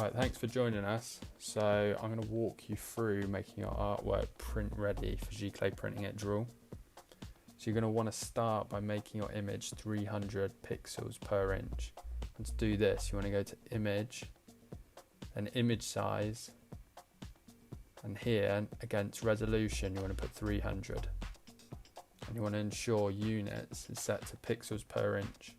Right, thanks for joining us. So I'm going to walk you through making your artwork print ready for Giclée printing at Draw. So you're going to want to start by making your image 300 pixels per inch. And to do this, you want to go to Image, and Image Size, and here against Resolution you want to put 300. And you want to ensure Units is set to pixels per inch.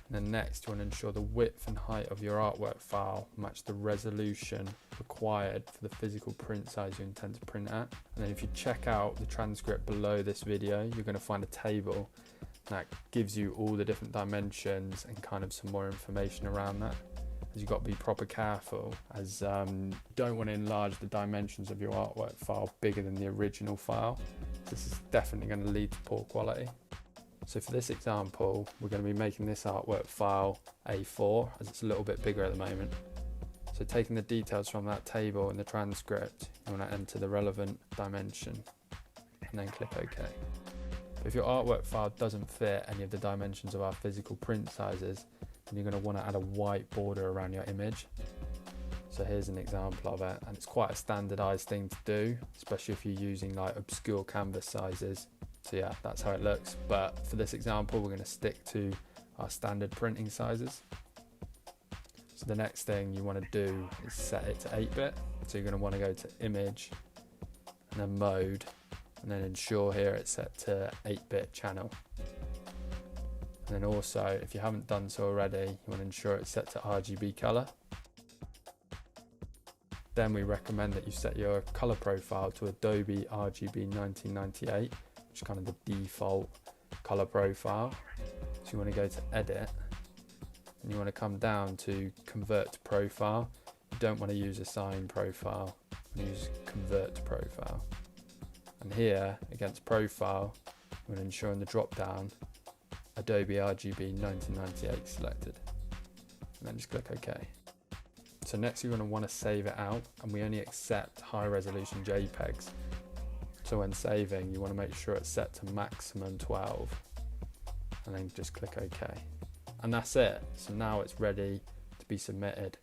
And then next you want to ensure the width and height of your artwork file match the resolution required for the physical print size you intend to print at. And then if you check out the transcript below this video, you're going to find a table that gives you all the different dimensions and kind of some more information around that. As you've got to be proper careful, as you don't want to enlarge the dimensions of your artwork file bigger than the original file. This is definitely going to lead to poor quality. So for this example, we're going to be making this artwork file A4, as it's a little bit bigger at the moment. So taking the details from that table in the transcript, you want to enter the relevant dimension and then click OK. If your artwork file doesn't fit any of the dimensions of our physical print sizes, then you're going to want to add a white border around your image. So here's an example of it, and it's quite a standardized thing to do, especially if you're using like obscure canvas sizes. So yeah, that's how it looks. But for this example, we're going to stick to our standard printing sizes. So the next thing you want to do is set it to 8-bit. So you're going to want to go to Image and then Mode, and then ensure here it's set to 8-bit channel. And then also, if you haven't done so already, you want to ensure it's set to RGB color. Then we recommend that you set your color profile to Adobe RGB 1998, which is kind of the default color profile. So you want to go to Edit, and you want to come down to Convert to Profile. You don't want to use Assign Profile, use Convert to Profile. And here, against Profile, you want to ensure in the drop down, Adobe RGB 1998 selected, and then just click OK. So next you're going to want to save it out, and we only accept high resolution JPEGs. So when saving, you want to make sure it's set to maximum 12, and then just click OK. And that's it. So now it's ready to be submitted.